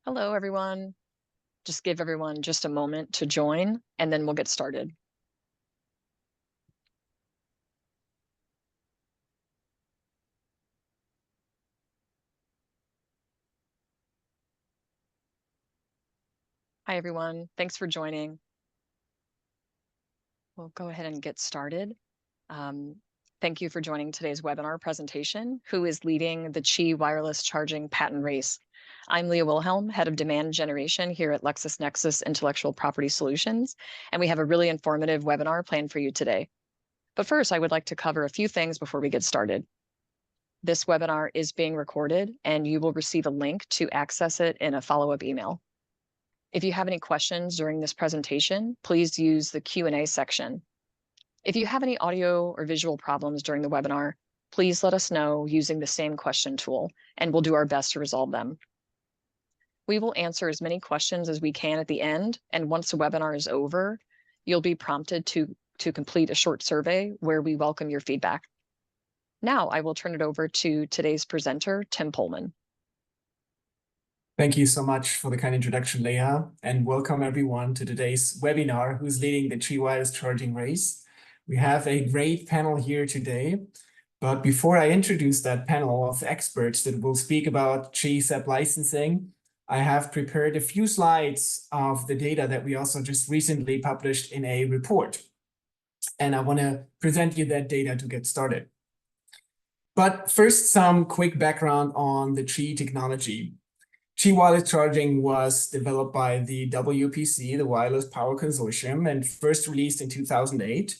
Hello, everyone. Just give everyone just a moment to join, and then we'll get started. Hi, everyone. Thanks for joining. We'll go ahead and get started. Thank you for joining today's webinar presentation, Who is Leading the Qi Wireless Charging Patent Race? I'm Leah Wilhelm, Head of Demand Generation here at LexisNexis Intellectual Property Solutions, and we have a really informative webinar planned for you today. But first, I would like to cover a few things before we get started. This webinar is being recorded, and you will receive a link to access it in a follow-up email. If you have any questions during this presentation, please use the Q&A section. If you have any audio or visual problems during the webinar, please let us know using the same question tool, and we'll do our best to resolve them. We will answer as many questions as we can at the end, and once the webinar is over, you'll be prompted to complete a short survey where we welcome your feedback. Now I will turn it over to today's presenter, Tim Pohlmann. Thank you so much for the kind introduction, Leah, and welcome everyone to today's webinar, Who's Leading the Qi Wireless Charging Race? We have a great panel here today, but before I introduce that panel of experts that will speak about Qi SEP licensing, I have prepared a few slides of the data that we also just recently published in a report. And I want to present you that data to get started. But first, some quick background on the Qi technology. Qi wireless charging was developed by the WPC, the Wireless Power Consortium, and first released in 2008.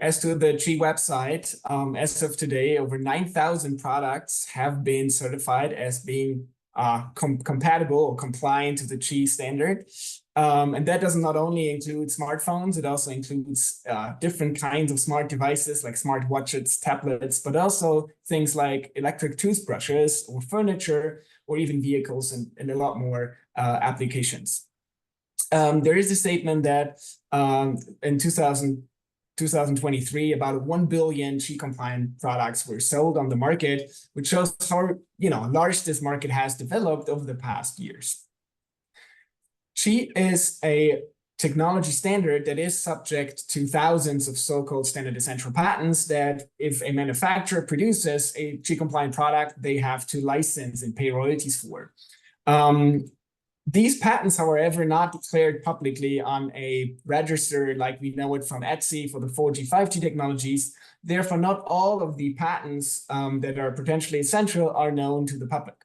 As to the Qi website, as of today, over 9,000 products have been certified as being compatible or compliant to the Qi standard. And that does not only include smartphones, it also includes different kinds of smart devices like smart watches, tablets, but also things like electric toothbrushes or furniture or even vehicles and a lot more applications. There is a statement that in 2023, about 1 billion Qi compliant products were sold on the market, which shows how large this market has developed over the past years. Qi is a technology standard that is subject to thousands of so-called standard essential patents that if a manufacturer produces a Qi compliant product, they have to license and pay royalties for. These patents, however, are not declared publicly on a register like we know it from Etsy for the 4G, 5G technologies. Therefore, not all of the patents that are potentially essential are known to the public.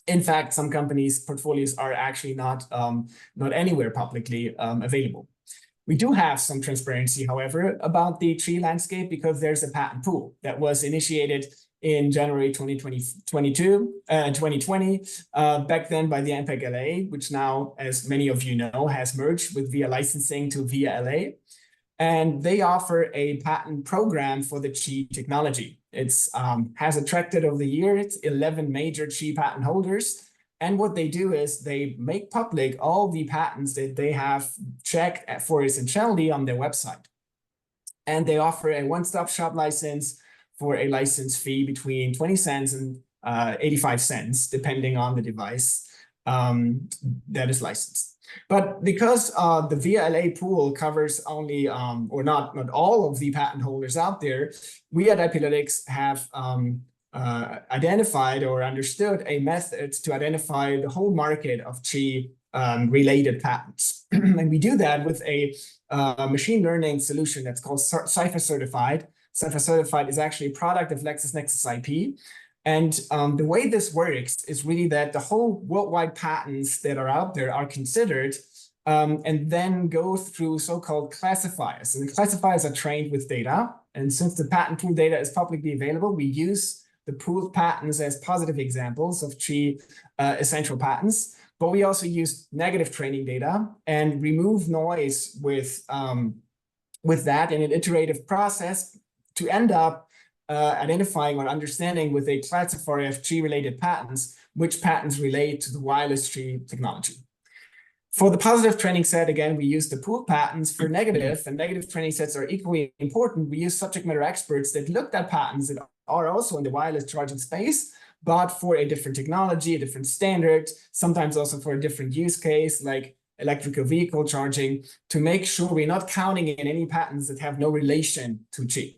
In fact, some companies' portfolios are actually not anywhere publicly available. We do have some transparency, however, about the Qi landscape because there's a patent pool that was initiated in January 2020, back then by the ANPEC LA, which now, as many of you know, has merged with VIA Licensing to VIA LA. And they offer a patent program for the Qi technology. It has attracted over the years 11 major Qi patent holders. And what they do is they make public all the patents that they have checked for essentiality on their website. And they offer a one-stop shop license for a license fee between 20 cents and 85 cents, depending on the device that is licensed. But because the VIA LA pool covers only, or not all of the patent holders out there, we at IPlytics have identified or understood a method to identify the whole market of Qi related patents. And we do that with a machine learning solution that's called Cipher Certified. Cipher Certified is actually a product of LexisNexis IP. And the way this works is really that the whole worldwide patents that are out there are considered and then go through so-called classifiers. And the classifiers are trained with data. And since the patent pool data is publicly available, we use the pooled patents as positive examples of Qi essential patents. But we also use negative training data and remove noise with that in an iterative process to end up identifying or understanding with a classifier of Qi-related patents, which patents relate to the wireless Qi technology. For the positive training set, again, we use the pooled patents. For negative, and negative training sets are equally important. We use subject matter experts that looked at patents that are also in the wireless charging space, but for a different technology, a different standard, sometimes also for a different use case, like electrical vehicle charging, to make sure we're not counting in any patents that have no relation to Qi.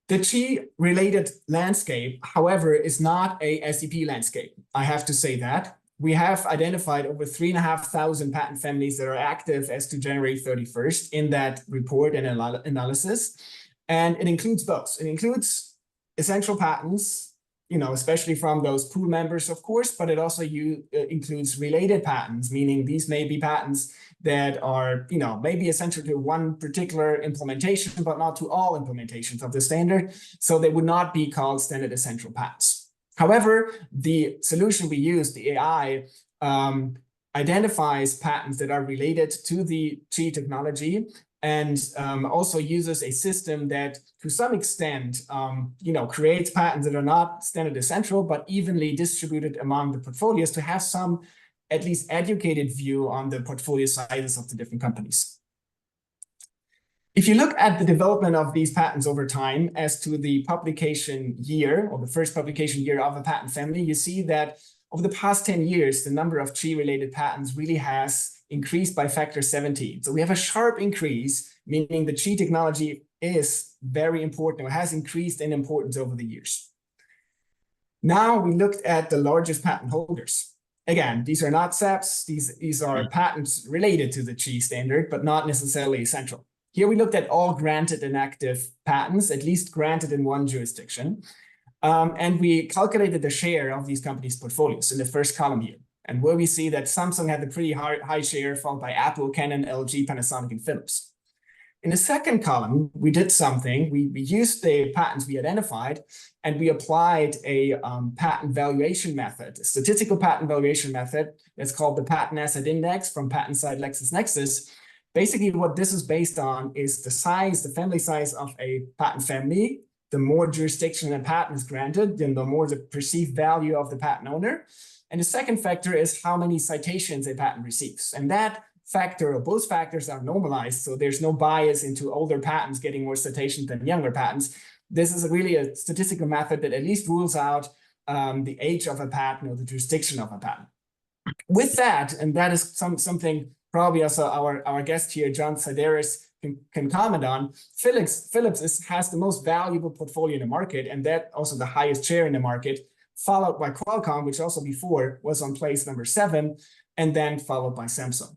The Qi-related landscape, however, is not a SEP landscape. I have to say that. We have identified over 3,500 patent families that are active as to January 31st in that report and analysis. And it includes both. It includes essential patents, especially from those pool members, of course, but it also includes related patents, meaning these may be patents that are, maybe essential to one particular implementation, but not to all implementations of the standard. So they would not be called standard essential patents. However, the solution we use, the AI, identifies patents that are related to the Qi technology and also uses a system that, to some extent, creates patents that are not standard essential, but evenly distributed among the portfolios to have some at least educated view on the portfolio sizes of the different companies. If you look at the development of these patents over time as to the publication year, or the first publication year of a patent family, you see that over the past 10 years, the number of Qi-related patents really has increased by factor 17. So we have a sharp increase, meaning the Qi technology is very important, or has increased in importance over the years. Now we looked at the largest patent holders. Again, these are not SEPs, these are patents related to the Qi standard, but not necessarily essential. Here we looked at all granted and active patents, at least granted in one jurisdiction. And we calculated the share of these companies' portfolios in the first column here. And where we see that Samsung had a pretty high share, followed by Apple, Canon, LG, Panasonic, and Philips. In the second column, we did something. We used the patents we identified, and we applied a patent valuation method, a statistical patent valuation method that's called the Patent Asset Index from patent site LexisNexis. Basically, what this is based on is the size, the family size of a patent family. The more jurisdiction a patent is granted, then the more the perceived value of the patent owner. And the second factor is how many citations a patent receives. And that factor, or both factors, are normalized, so there's no bias into older patents getting more citations than younger patents. This is really a statistical method that at least rules out the age of a patent or the jurisdiction of a patent. With that, and that is something probably also our guest here, John Sideris, can comment on, Philips has the most valuable portfolio in the market, and that also the highest share in the market, followed by Qualcomm, which also before was on place number 7, and then followed by Samsung.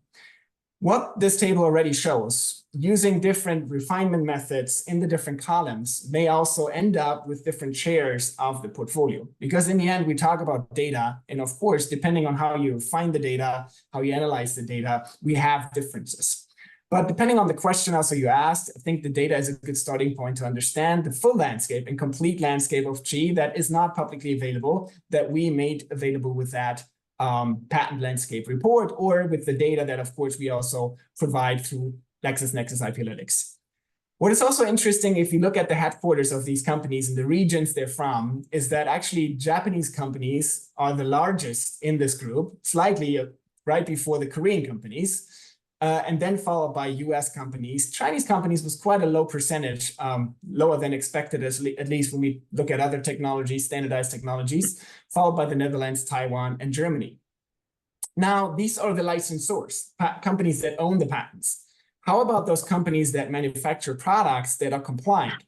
What this table already shows, using different refinement methods in the different columns may also end up with different shares of the portfolio. Because in the end, we talk about data. And of course, depending on how you find the data, how you analyze the data, we have differences. But depending on the question also you asked, I think the data is a good starting point to understand the full landscape and complete landscape of Qi that is not publicly available, that we made available with that patent landscape report, or with the data that, of course, we also provide through LexisNexis IPlytics. What is also interesting, if you look at the headquarters of these companies and the regions they're from, is that actually Japanese companies are the largest in this group, slightly right before the Korean companies, and then followed by US companies. Chinese companies was quite a low percentage, lower than expected, at least when we look at other technologies, standardized technologies, followed by the Netherlands, Taiwan, and Germany. Now, these are the licensors, companies that own the patents. How about those companies that manufacture products that are compliant?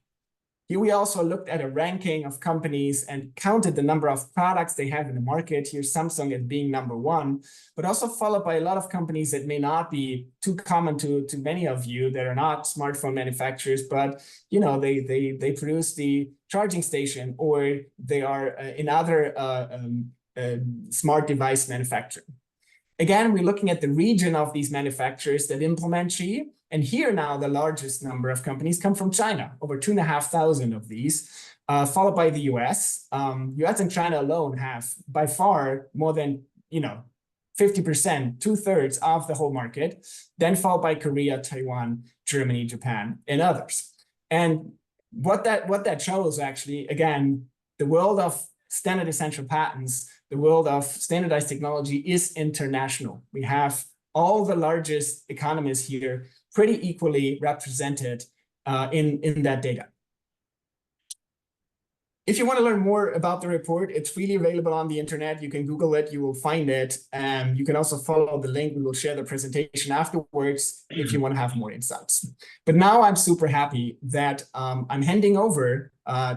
Here we also looked at a ranking of companies and counted the number of products they have in the market. Here Samsung as being number 1, but also followed by a lot of companies that may not be too common to many of you, that are not smartphone manufacturers, but they produce the charging station, or they are in other smart device manufacturing. Again, we're looking at the region of these manufacturers that implement Qi. And here now, the largest number of companies come from China, over 2,500 of these, followed by the US. US and China alone have by far more than 50%, 2/3 of the whole market, then followed by Korea, Taiwan, Germany, Japan, and others. And what that shows, actually, again, the world of standard essential patents, the world of standardized technology is international. We have all the largest economies here pretty equally represented in that data. If you want to learn more about the report, it's freely available on the internet. You can Google it, you will find it. You can also follow the link. We will share the presentation afterwards if you want to have more insights. But now I'm super happy that I'm handing over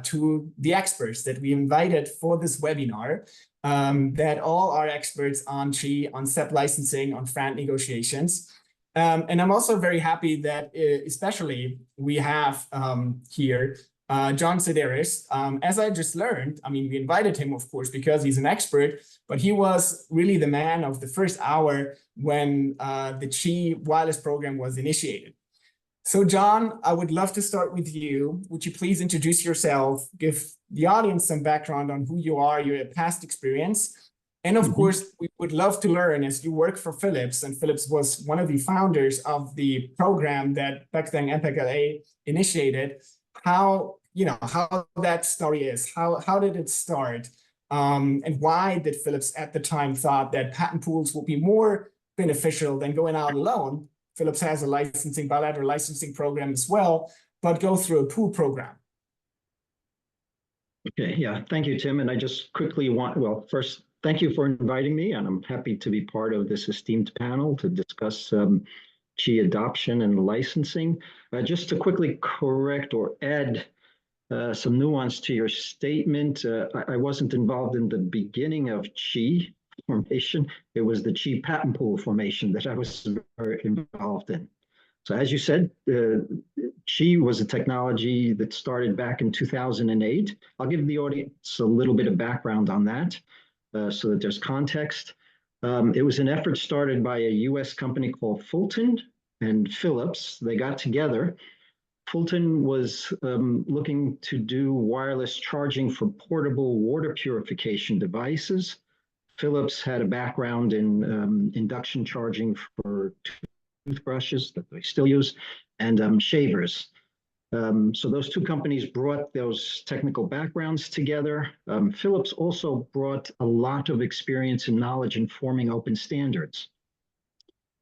to the experts that we invited for this webinar, that all are experts on Qi, on SEP licensing, on FRAND negotiations. And I'm also very happy that especially we have here John Sideris. As I just learned, I mean, we invited him, of course, because he's an expert, but he was really the man of the first hour when the Qi wireless program was initiated. So John, I would love to start with you. Would you please introduce yourself, give the audience some background on who you are, your past experience, and of course, we would love to learn, as you work for Philips, and Philips was one of the founders of the program that back then MPEG LA initiated, how that story is. How did it start? And why did Philips at the time thought that patent pools would be more beneficial than going out alone? Philips has a bilateral licensing program as well, but go through a pool program. Okay, yeah, thank you, Tim. And I just quickly first, thank you for inviting me, and I'm happy to be part of this esteemed panel to discuss Qi adoption and licensing. Just to quickly correct or add some nuance to your statement, I wasn't involved in the beginning of Qi formation. It was the Qi patent pool formation that I was very involved in. So as you said, Qi was a technology that started back in 2008. I'll give the audience a little bit of background on that so that there's context. It was an effort started by a US company called Fulton and Philips. They got together. Fulton was looking to do wireless charging for portable water purification devices. Philips had a background in induction charging for toothbrushes that they still use, and shavers. So those two companies brought those technical backgrounds together. Philips also brought a lot of experience and knowledge in forming open standards.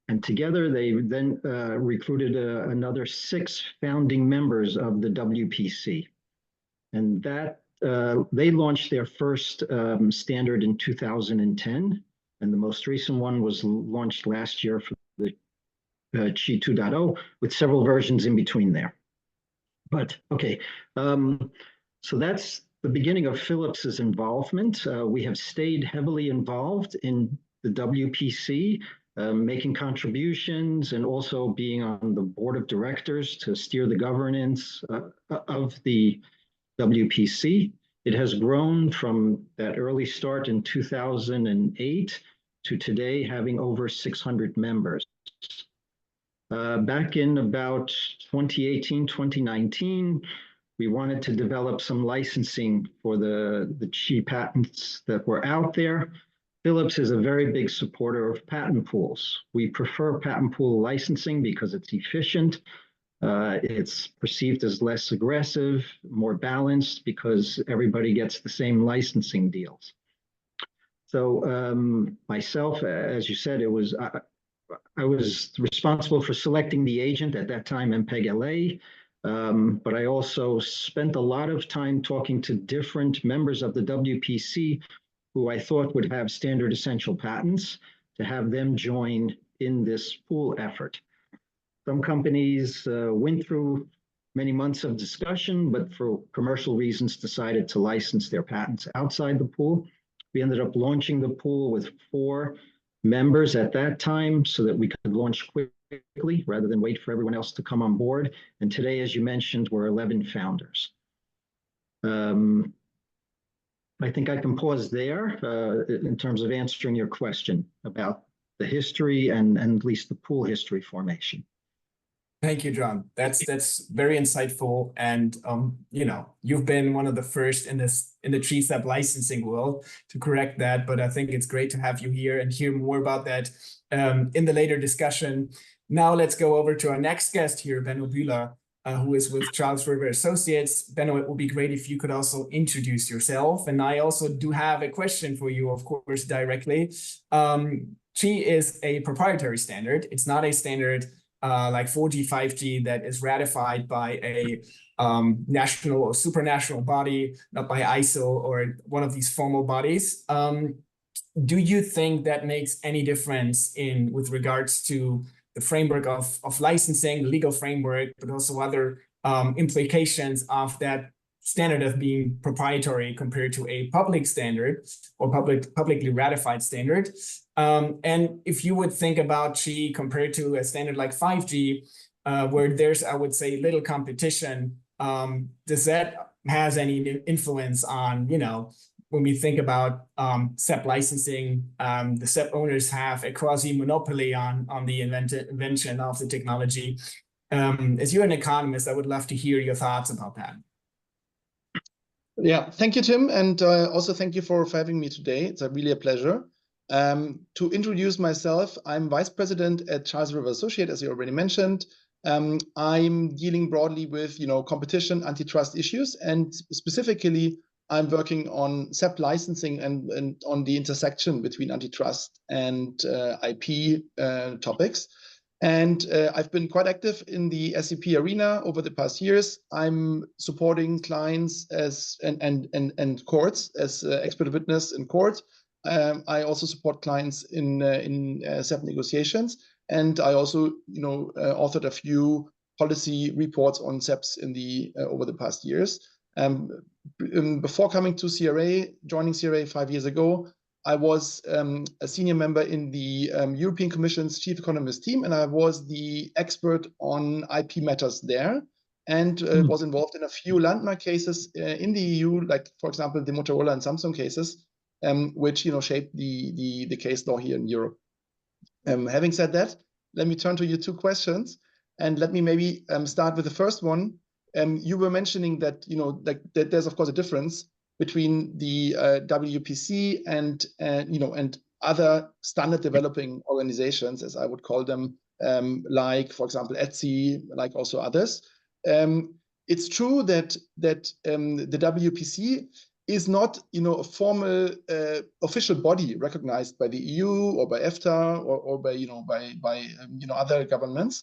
And together they then recruited another 6 founding members of the WPC. And that they launched their first standard in 2010. And the most recent one was launched last year for the Qi 2.0 with several versions in between there. But okay, so that's the beginning of Philips's involvement. We have stayed heavily involved in the WPC, making contributions and also being on the board of directors to steer the governance of the WPC. It has grown from that early start in 2008 to today having over 600 members. Back in about 2018, 2019, we wanted to develop some licensing for the Qi patents that were out there. Philips is a very big supporter of patent pools. We prefer patent pool licensing because it's efficient. It's perceived as less aggressive, more balanced because everybody gets the same licensing deals. So myself, as you said, I was responsible for selecting the agent at that time, MPEG LA, but I also spent a lot of time talking to different members of the WPC who I thought would have standard essential patents to have them join in this pool effort. Some companies went through many months of discussion, but for commercial reasons decided to license their patents outside the pool. We ended up launching the pool with 4 members at that time so that we could launch quickly rather than wait for everyone else to come on board. And today, as you mentioned, we're 11 founders. I think I can pause there in terms of answering your question about the history and at least the pool history formation. Thank you, John. That's very insightful, and you've been one of the first in the Qi SEP licensing world to correct that. But I think it's great to have you here and hear more about that in the later discussion. Now let's go over to our next guest here, Benno Bühler, who is with Charles River Associates. Benno, it would be great if you could also introduce yourself. And I also do have a question for you, of course, directly. Qi is a proprietary standard. It's not a standard like 4G, 5G that is ratified by a national or supranational body, not by ISO or one of these formal bodies. Do you think that makes any difference with regards to the framework of licensing, the legal framework, but also other implications of that standard of being proprietary compared to a public standard or publicly ratified standard? And if you would think about Qi compared to a standard like 5G, where there's, I would say, little competition, does that has any influence on, when we think about SEP licensing, the SEP owners have a quasi-monopoly on the invention of the technology. As you're an economist, I would love to hear your thoughts about that. Yeah, thank you, Tim. And also thank you for having me today. It's really a pleasure. To introduce myself, I'm Vice President at Charles River Associates, as you already mentioned. I'm dealing broadly with, competition, antitrust issues, and specifically, I'm working on SEP licensing and on the intersection between antitrust and IP topics. And I've been quite active in the SEP arena over the past years. I'm supporting clients and courts as expert witness in court. I also support clients in SEP negotiations, and I also, authored a few policy reports on SEPs over the past years. Before coming to CRA, joining CRA 5 years ago, I was a senior member in the European Commission's chief economist team, and I was the expert on IP matters there, and was involved in a few landmark cases in the EU, like, for example, the Motorola and Samsung cases, which shaped the case law here in Europe. Having said that, let me turn to your two questions, and let me maybe start with the first one. You were mentioning that that there's of course a difference between the WPC and other standard developing organizations, as I would call them, like, for example, ETSI, like also others. It's true that the WPC is not a formal official body recognized by the EU or by EFTA or by other governments.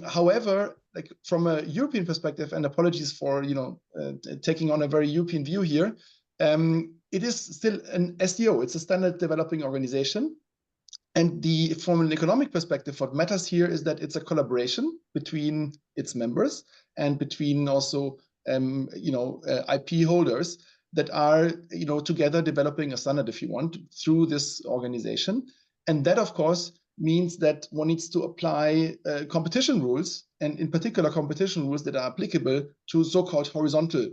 However, like from a European perspective, and apologies for taking on a very European view here, it is still an SDO. It's a standard developing organization, and from an economic perspective, what matters here is that it's a collaboration between its members and between also IP holders that are together developing a standard, if you want, through this organization, and that of course means that one needs to apply competition rules, and in particular competition rules that are applicable to so-called horizontal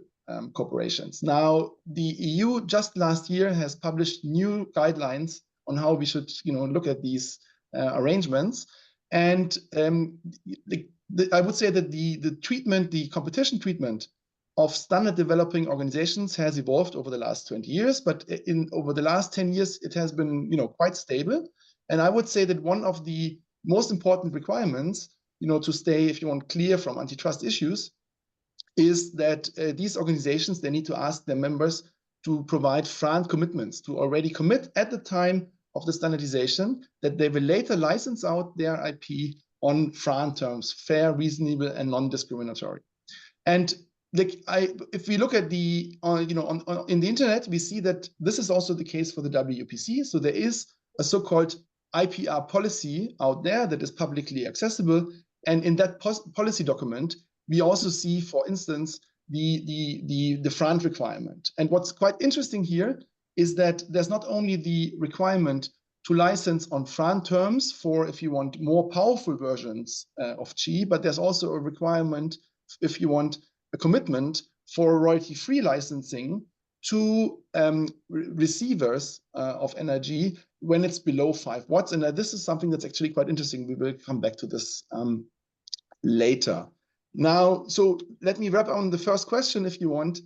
corporations. Now, the EU just last year has published new guidelines on how we should look at these arrangements. And I would say that the competition treatment of standard developing organizations has evolved over the last 20 years, but over the last 10 years, it has been quite stable. And I would say that one of the most important requirements, to stay, if you want, clear from antitrust issues, is that these organizations, they need to ask their members to provide FRAND commitments, to already commit at the time of the standardization that they will later license out their IP on FRAND terms, fair, reasonable, and non-discriminatory. And if we look at in the internet, we see that this is also the case for the WPC. So there is a so-called IPR policy out there that is publicly accessible. And in that policy document, we also see, for instance, the FRAND requirement. And what's quite interesting here is that there's not only the requirement to license on FRAND terms for, if you want, more powerful versions of Qi, but there's also a requirement, if you want, a commitment for royalty-free licensing to receivers of energy when it's below 5 watts. And this is something that's actually quite interesting. We will come back to this later. Now, so let me wrap on the first question, if you want.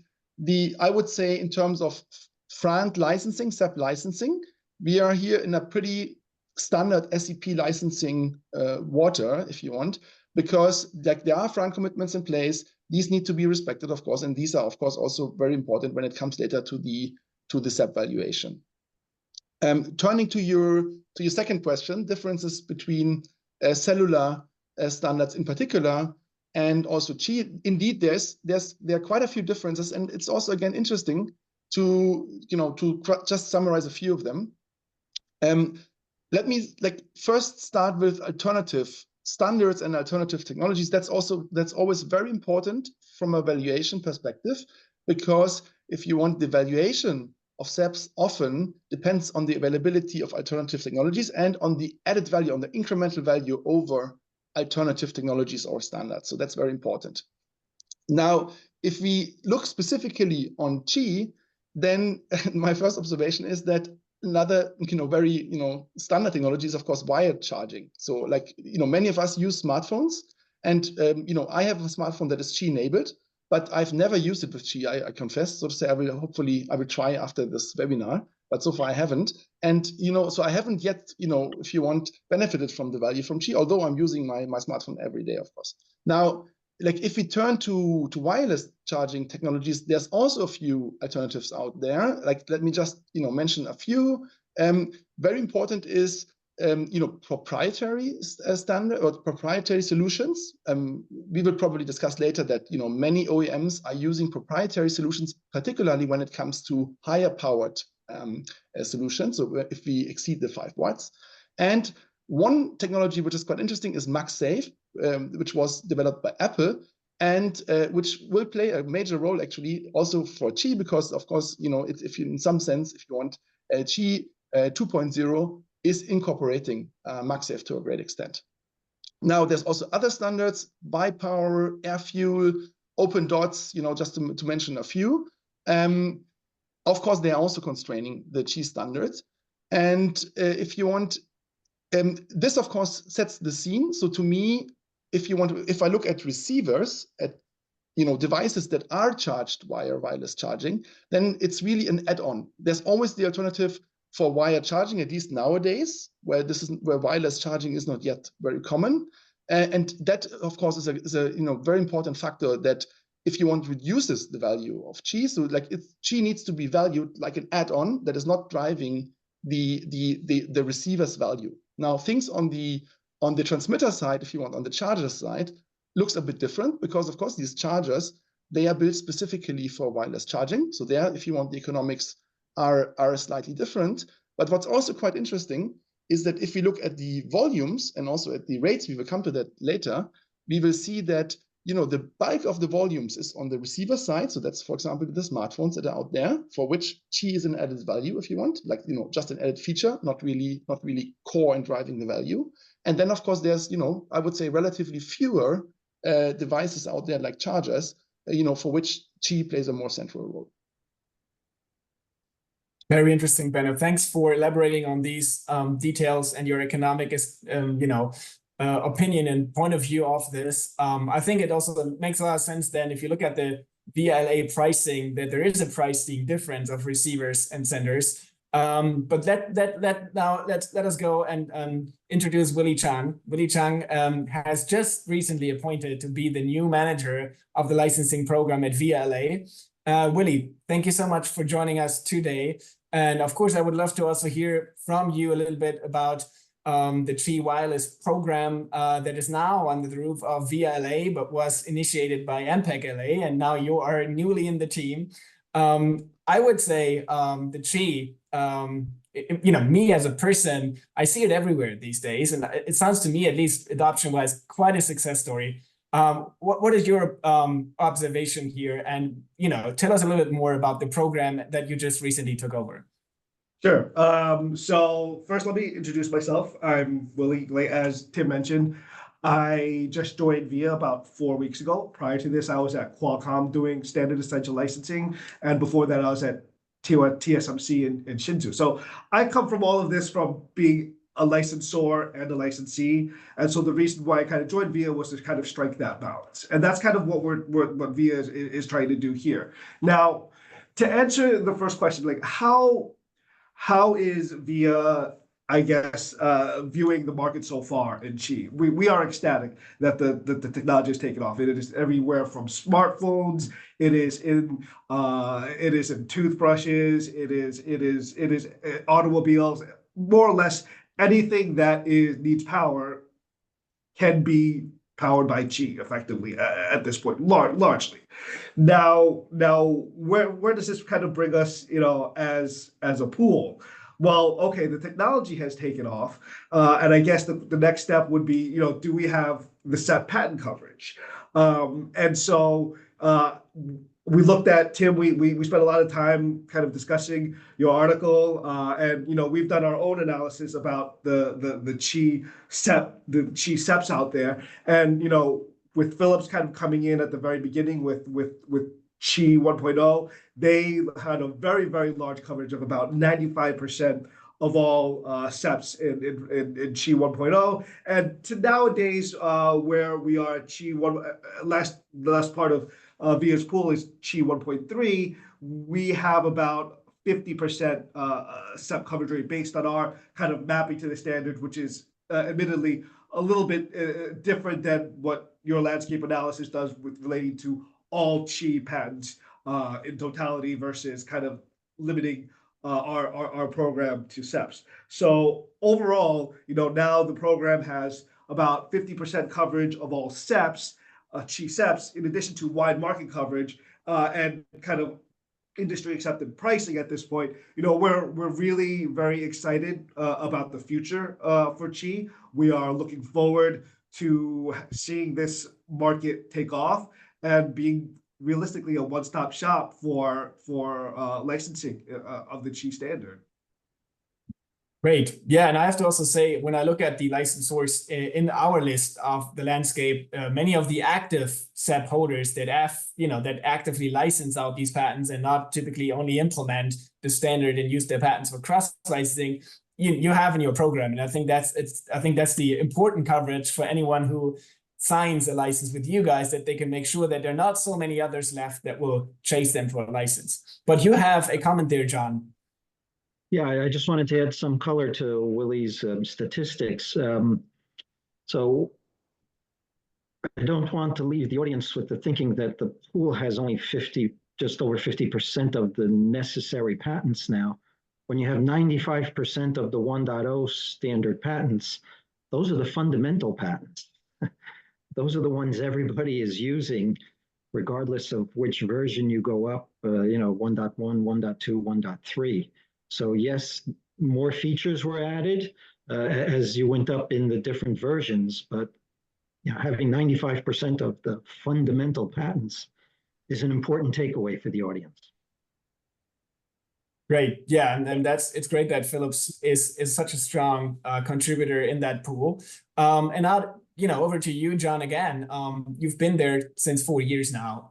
I would say in terms of FRAND licensing, SEP licensing, we are here in a pretty standard SEP licensing water, if you want, because there are FRAND commitments in place. These need to be respected, of course, and these are, of course, also very important when it comes later to the SEP valuation. Turning to your second question, differences between cellular standards in particular, and also Qi. Indeed, there are quite a few differences, and it's also again interesting to just summarize a few of them. Let me first start with alternative standards and alternative technologies. That's always very important from a valuation perspective, because if you want the valuation of SEPs often depends on the availability of alternative technologies and on the added value, on the incremental value over alternative technologies or standards. So that's very important. Now, if we look specifically on Qi, then my first observation is that another very standard technology is of course wired charging. So many of us use smartphones, and I have a smartphone that is Qi enabled, but I've never used it with Qi, I confess. So to say, I will try after this webinar, but so far I haven't. And so I haven't yet, if you want, benefited from the value from Qi, although I'm using my smartphone every day, of course. Now, if we turn to wireless charging technologies, there's also a few alternatives out there. Let me just mention a few. Very important is proprietary standard or proprietary solutions. We will probably discuss later that many OEMs are using proprietary solutions, particularly when it comes to higher powered solutions. So if we exceed the 5 watts. And one technology which is quite interesting is MagSafe, which was developed by Apple, and which will play a major role actually also for Qi, because of course if you in some sense, if you want, Qi 2.0 is incorporating MagSafe to a great extent. Now there's also other standards: bipower, air fuel, open dots, just to mention a few. Of course, they are also constraining the Qi standards. And if you want, this of course sets the scene. So to me, if I look at receivers, at devices that are charged via wireless charging, then it's really an add-on. There's always the alternative for wire charging, at least nowadays, where wireless charging is not yet very common. And that, of course, is a very important factor, that if you want, reduces the value of Qi. So Qi needs to be valued like an add-on that is not driving the receiver's value. Now, things on the transmitter side, if you want, on the charger side, looks a bit different, because of course these chargers, they are built specifically for wireless charging. So there, if you want, the economics are slightly different. But what's also quite interesting is that if we look at the volumes and also at the rates, we will come to that later, we will see that the bulk of the volumes is on the receiver side. So that's, for example, the smartphones that are out there, for which Qi is an added value, if you want, just an added feature, not really core in driving the value. And then, of course, there's, I would say, relatively fewer devices out there like chargers, for which Qi plays a more central role. Very interesting, Benno. Thanks for elaborating on these details and your economic, opinion and point of view of this. I think it also makes a lot of sense then, if you look at the VLA pricing, that there is a pricing difference of receivers and senders. But let us go and introduce Willy Chang. Willy Chang has just recently appointed to be the new manager of the licensing program at VLA. Willy, thank you so much for joining us today. And of course, I would love to also hear from you a little bit about the Qi wireless program that is now under the roof of VLA, but was initiated by MPEG LA, and now you are newly in the team. I would say the Qi, me as a person, I see it everywhere these days, and it sounds to me, at least adoption-wise, quite a success story. What is your observation here? And tell us a little bit more about the program that you just recently took over. Sure. So first, let me introduce myself. I'm Willy. As Tim mentioned, I just joined VIA about 4 weeks ago. Prior to this, I was at Qualcomm doing standard essential licensing, and before that, I was at TSMC in Hsinchu. So I come from all of this from being a licensor and a licensee, and so the reason why I kind of joined VIA was to kind of strike that balance, and that's kind of what VIA is trying to do here. Now, to answer the first question, like how is VIA, I guess, viewing the market so far in Qi? We are ecstatic that the technology has taken off. It is everywhere from smartphones. It is in toothbrushes. It is automobiles. More or less anything that needs power, can be powered by Qi effectively at this point, largely. Now, where does this kind of bring us, as a pool? Well, okay, the technology has taken off, and I guess the next step would be, do we have the SEP patent coverage? And so we looked at, Tim, we spent a lot of time kind of discussing your article, and we've done our own analysis about the Qi SEP, the Qi SEPs out there, and with Philips kind of coming in at the very beginning with Qi 1.0, they had a very, very large coverage of about 95% of all SEPs in Qi 1.0, and to nowadays where we are at Qi 1, the last part of Via's pool is Qi 1.3, we have about 50% SEP coverage rate based on our kind of mapping to the standard, which is admittedly a little bit different than what your landscape analysis does with relating to all Qi patents in totality versus kind of limiting our program to SEPs. So overall, now the program has about 50% coverage of all SEPs, Qi SEPs, in addition to wide market coverage and kind of industry accepted pricing at this point. We're really very excited about the future for Qi. We are looking forward to seeing this market take off and being realistically a one-stop shop for licensing of the Qi standard. Great. Yeah, and I have to also say, when I look at the licensors in our list of the landscape, many of the active SEP holders that have, that actively license out these patents and not typically only implement the standard and use their patents for cross-licensing, you have in your program. And I think that's the important coverage for anyone who signs a license with you guys, that they can make sure that there are not so many others left that will chase them for a license. But you have a comment there, John. Yeah, I just wanted to add some color to Willy's statistics. So I don't want to leave the audience with the thinking that the pool has only just over 50% of the necessary patents now. When you have 95% of the 1.0 standard patents, those are the fundamental patents. Those are the ones everybody is using, regardless of which version you go up, 1.1, 1.2, 1.3. So yes, more features were added as you went up in the different versions, but having 95% of the fundamental patents is an important takeaway for the audience. Great. Yeah, and it's great that Philips is such a strong contributor in that pool. And now, over to you, John, again. You've been there since 4 years now.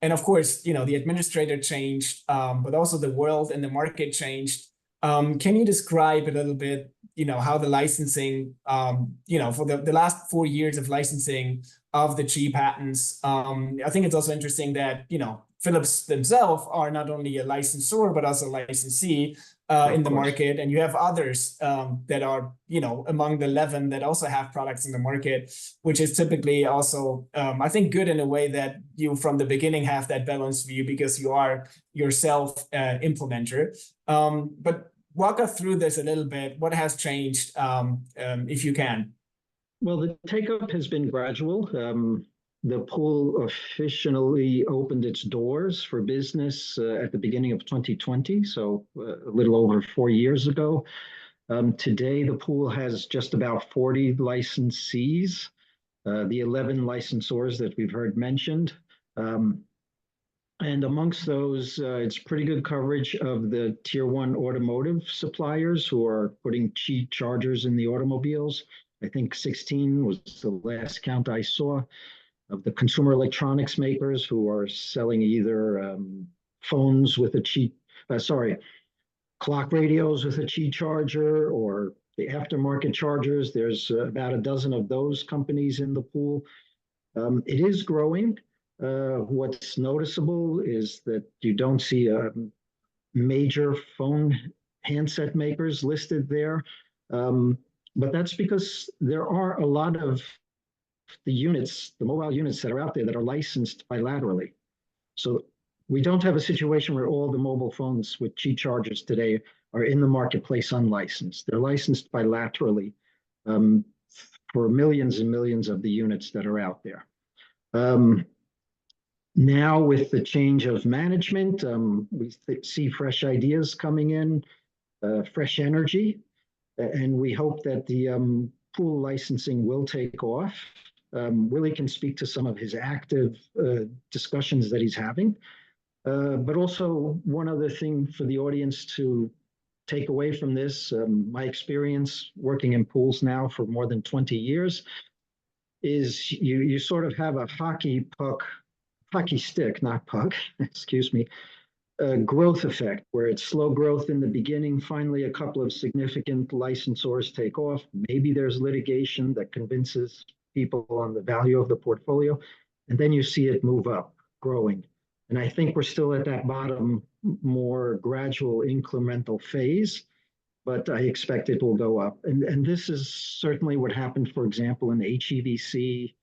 And of course, the administrator changed, but also the world and the market changed. Can you describe a little bit, how the licensing, for the last 4 years of licensing of the Qi patents? I think it's also interesting that, Philips themselves are not only a licensor, but also a licensee in the market. And you have others that are, among the 11 that also have products in the market, which is typically also, I think, good in a way that you from the beginning have that balanced view because you are yourself implementer. But walk us through this a little bit. What has changed, if you can? Well, the take-up has been gradual. The pool officially opened its doors for business at the beginning of 2020, so a little over 4 years ago. Today, the pool has just about 40 licensees, the 11 licensors that we've heard mentioned. And amongst those, it's pretty good coverage of the tier 1 automotive suppliers who are putting Qi chargers in the automobiles. I think 16 was the last count I saw. Of the consumer electronics makers who are selling either phones with a Qi, clock radios with a Qi charger, or the aftermarket chargers. There's about a dozen of those companies in the pool. It is growing. What's noticeable is that you don't see major phone handset makers listed there. But that's because there are a lot of the mobile units that are out there that are licensed bilaterally. So we don't have a situation where all the mobile phones with Qi chargers today are in the marketplace unlicensed. They're licensed bilaterally for millions and millions of the units that are out there. Now with the change of management, we see fresh ideas coming in, fresh energy, and we hope that the pool licensing will take off. Willy can speak to some of his active discussions that he's having. But also one other thing for the audience to take away from this, my experience working in pools now for more than 20 years, is you sort of have a hockey stick, not puck, excuse me, growth effect, where it's slow growth in the beginning, finally a couple of significant licensors take off, maybe there's litigation that convinces people on the value of the portfolio, and then you see it move up, growing. And I think we're still at that bottom, more gradual incremental phase, but I expect it will go up. And this is certainly what happened, for example, in HEVC,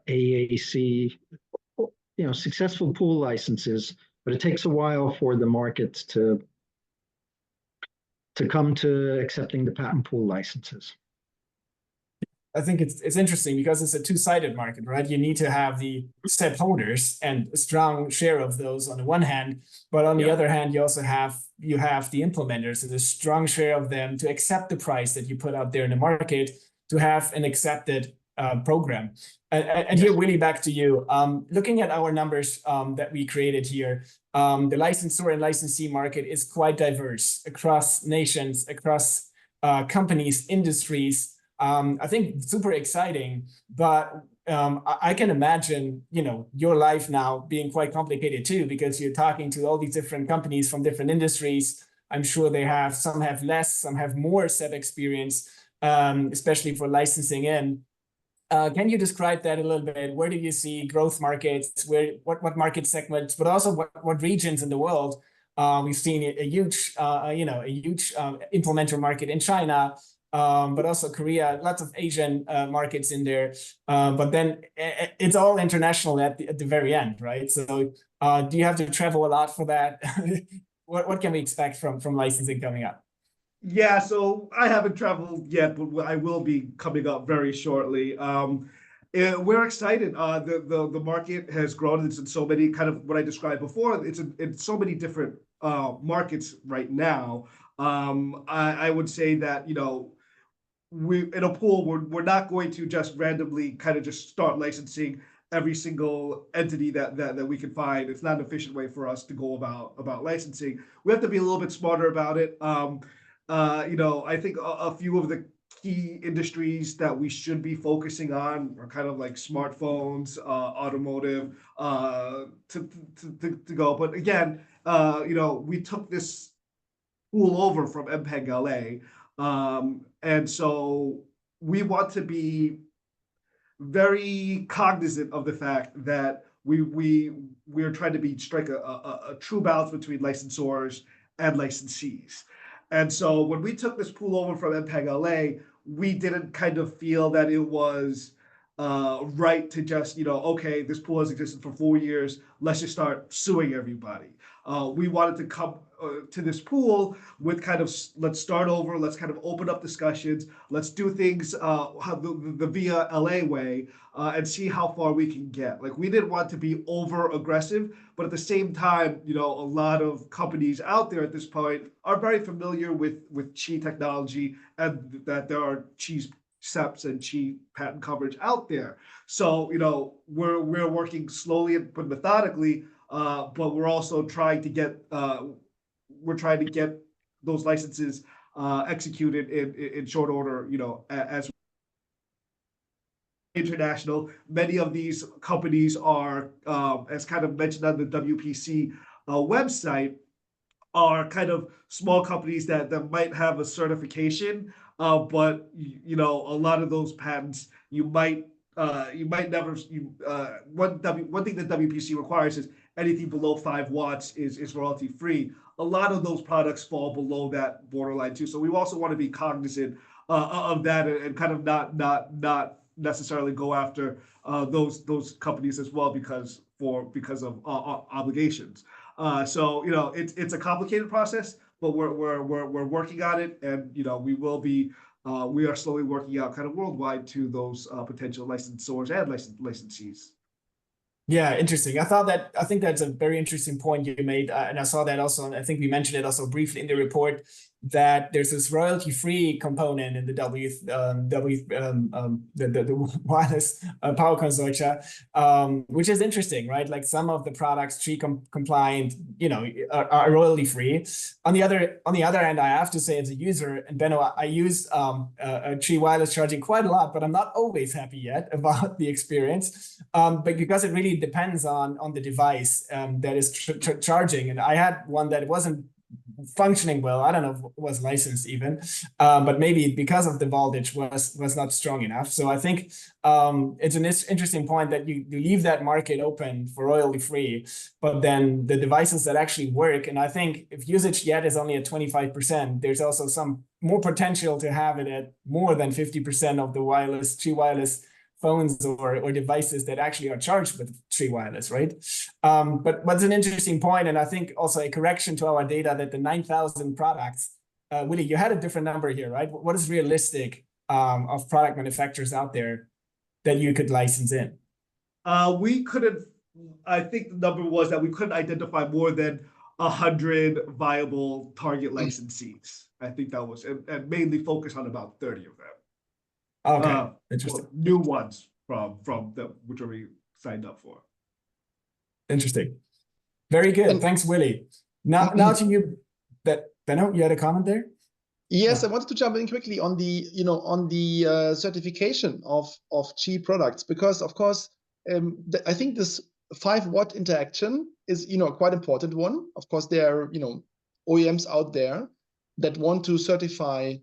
AAC, successful pool licenses, but it takes a while for the markets to come to accepting the patent pool licenses. I think it's interesting because it's a two-sided market, right? You need to have the SEP holders and a strong share of those on the one hand, but on the other hand, you also have the implementers and a strong share of them to accept the price that you put out there in the market to have an accepted program. And here, Willy, back to you. Looking at our numbers that we created here, the licensor and licensee market is quite diverse across nations, across companies, industries. I think super exciting, but I can imagine, your life now being quite complicated too, because you're talking to all these different companies from different industries. I'm sure some have less, some have more SEP experience, especially for licensing in. Can you describe that a little bit? Where do you see growth markets? What market segments, but also what regions in the world? We've seen a huge implementer market in China, but also Korea, lots of Asian markets in there. But then it's all international at the very end, right? So do you have to travel a lot for that? What can we expect from licensing coming up? Yeah, so I haven't traveled yet, but I will be coming up very shortly. We're excited. The market has grown. It's in so many, kind of what I described before. It's in so many different markets right now. I would say that, we in a pool, we're not going to just randomly kind of just start licensing every single entity that we can find. It's not an efficient way for us to go about licensing. We have to be a little bit smarter about it. I think a few of the key industries that we should be focusing on are kind of like smartphones, automotive, to go. But again, we took this pool over from MPEG LA, and so we want to be very cognizant of the fact that we're trying to strike a true balance between licensors and licensees. And so when we took this pool over from MPEG LA, we didn't kind of feel that it was right to just, okay, this pool has existed for 4 years, let's just start suing everybody. We wanted to come to this pool with kind of, let's start over, let's kind of open up discussions, let's do things the via LA way, and see how far we can get. Like, we didn't want to be over aggressive, but at the same time, a lot of companies out there at this point are very familiar with Qi technology, and that there are Qi SEPs and Qi patent coverage out there. So, we're working slowly but methodically, but we're also trying to get those licenses executed in short order, as international. Many of these companies are, as kind of mentioned on the WPC website, are kind of small companies that might have a certification, but a lot of those patents you might never. One thing that WPC requires is anything below 5 watts is royalty free. A lot of those products fall below that borderline too. So we also want to be cognizant of that, and kind of not necessarily go after those companies as well because of obligations. So it's a complicated process, but we're working on it, and we will be we are slowly working out kind of worldwide to those potential licensors and licensees. Yeah, interesting. I think that's a very interesting point you made, and I saw that also. And I think we mentioned it also briefly in the report that there's this royalty-free component in the the wireless power consortia, which is interesting, right? Like some of the products, Qi compliant, are royalty-free. On the other hand, I have to say, as a user, and Benno, I use Qi wireless charging quite a lot, but I'm not always happy yet about the experience. But because it really depends on the device that is charging, and I had one that wasn't functioning well. I don't know if it was licensed even, but maybe because of the voltage was not strong enough. So I think it's an interesting point that you leave that market open for royalty free, but then the devices that actually work, and I think if usage yet is only at 25%, there's also some more potential to have it at more than 50% of the Qi wireless phones or devices that actually are charged with Qi wireless, right? But what's an interesting point, and I think also a correction to our data, that the 9,000 products, Willy, you had a different number here, right? What is realistic of product manufacturers out there that you could license in? We couldn't, I think the number was that we couldn't identify more than 100 viable target licensees. I think that was, and mainly focus on about 30 of them. Okay, interesting. New ones from which we signed up for. Interesting. Very good. Thanks, Willy. Now to you, Benno, you had a comment there? Yes, I wanted to jump in quickly on the certification of Qi products, because of course I think this 5-watt interaction is quite important one. Of course, there are OEMs out there that want to certify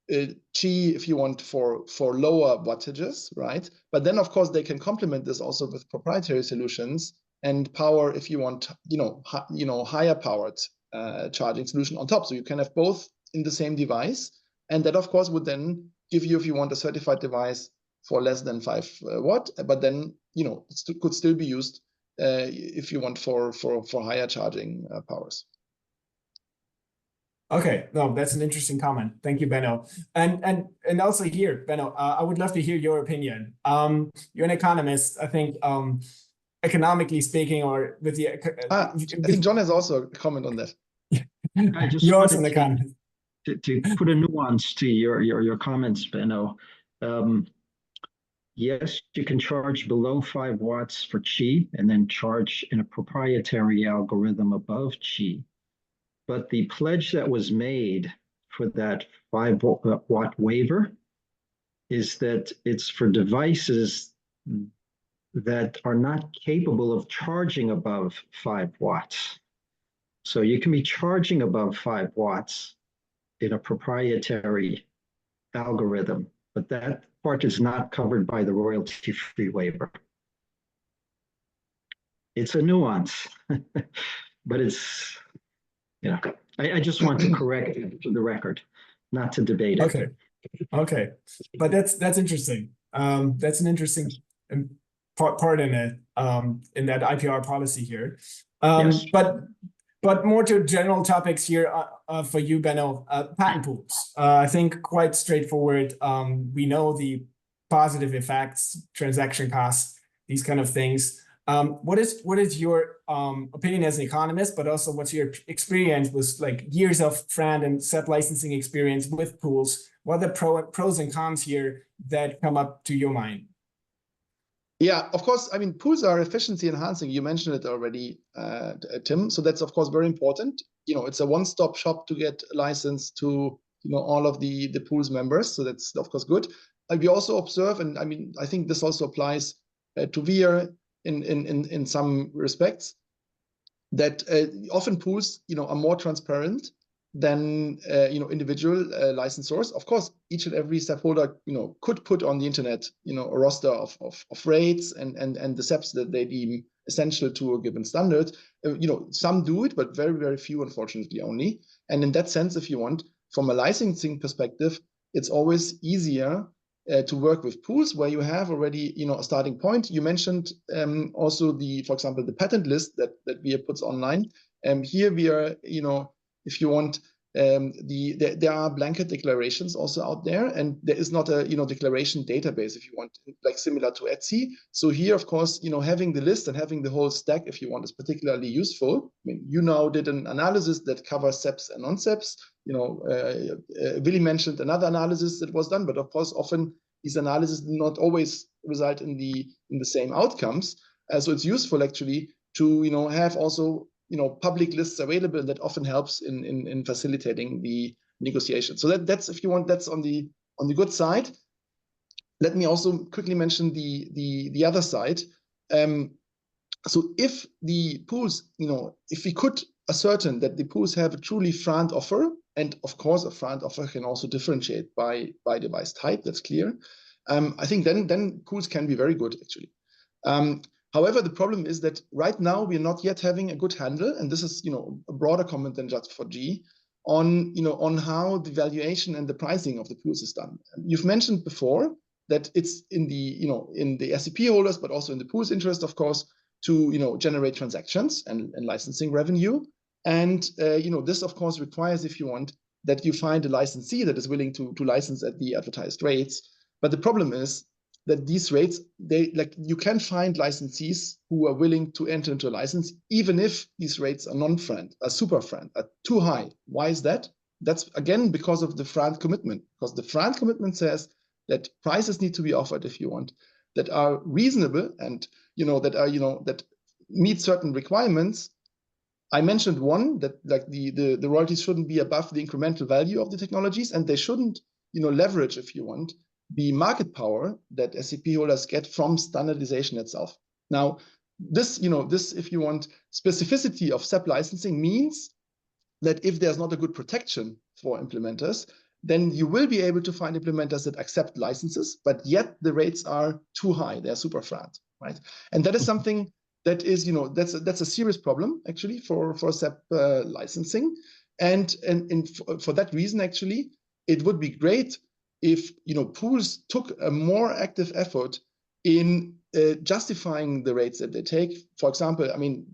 Qi, if you want, for lower wattages, right? But then of course they can complement this also with proprietary solutions and power, if you want, higher powered charging solution on top. So you can have both in the same device, and that of course would then give you, if you want, a certified device for less than 5 watt, but then it could still be used if you want for higher charging powers. Okay, no, that's an interesting comment. Thank you, Benno. And also here, Benno, I would love to hear your opinion. You're an economist, I think, economically speaking, or with the. I think John has also a comment on that. I just You're also an economist. To put a nuance to your comments, Benno. Yes, you can charge below 5 watts for Qi and then charge in a proprietary algorithm above Qi. But the pledge that was made for that 5-watt waiver is that it's for devices that are not capable of charging above 5 watts. So you can be charging above 5 watts in a proprietary algorithm, but that part is not covered by the royalty-free waiver. It's a nuance, but it's, I just want to correct it for the record, not to debate it. Okay, but that's interesting. That's an interesting part in it, in that IPR policy here. Yes. But more to general topics here for you, Benno. Patent pools. I think quite straightforward. We know the positive effects, transaction costs, these kind of things. What is your opinion as an economist, but also what's your experience with like years of FRAND and SEP licensing experience with pools? What are the pros and cons here that come up to your mind? Yeah, of course. I mean, pools are efficiency enhancing. You mentioned it already, Tim. So that's of course very important. It's a one-stop shop to get licensed to all of the pools members. So that's of course good. We also observe, and I mean, I think this also applies to VIA in some respects, that often pools are more transparent than individual licensors. Of course, each and every SEP holder could put on the internet a roster of rates and the SEPs that they deem essential to a given standard. Some do it, but very, very few, unfortunately, only. And in that sense, if you want, from a licensing perspective, it's always easier to work with pools where you have already a starting point. You mentioned also for example, the patent list that VIA puts online. Here we are, if you want, there are blanket declarations also out there, and there is not a declaration database, if you want, like similar to Etsy. So here, of course, having the list and having the whole stack, if you want, is particularly useful. I mean, you now did an analysis that covers SEPs and non-SEPs. Willy mentioned another analysis that was done, but of course, often these analyses do not always result in the same outcomes. So it's useful actually to have also public lists available. That often helps in facilitating the negotiation. So that's, if you want, that's on the good side. Let me also quickly mention the other side. So if the pools, if we could ascertain that the pools have a truly front offer, and of course a front offer can also differentiate by device type, that's clear. I think then pools can be very good actually. However, the problem is that right now we're not yet having a good handle, and this is a broader comment than just for G, on how the valuation and the pricing of the pools is done. You've mentioned before that it's in the SEP holders, but also in the pool's interest, of course, to generate transactions and licensing revenue. And this of course requires, if you want, that you find a licensee that is willing to license at the advertised rates. But the problem is that these rates, you can find licensees who are willing to enter into a license, even if these rates are non-friend, are super friend, are too high. Why is that? That's again because of the front commitment. Because the front commitment says that prices need to be offered, if you want, that are reasonable and that meet certain requirements. I mentioned one, that the royalties shouldn't be above the incremental value of the technologies, and they shouldn't leverage, if you want, the market power that SEP holders get from standardization itself. Now, this, if you want, specificity of SEP licensing means that if there's not a good protection for implementers, then you will be able to find implementers that accept licenses, but yet the rates are too high. They're super flat, right? And that is something that is, that's a serious problem actually for SEP licensing. And for that reason, actually, it would be great if pools took a more active effort in justifying the rates that they take. For example, I mean,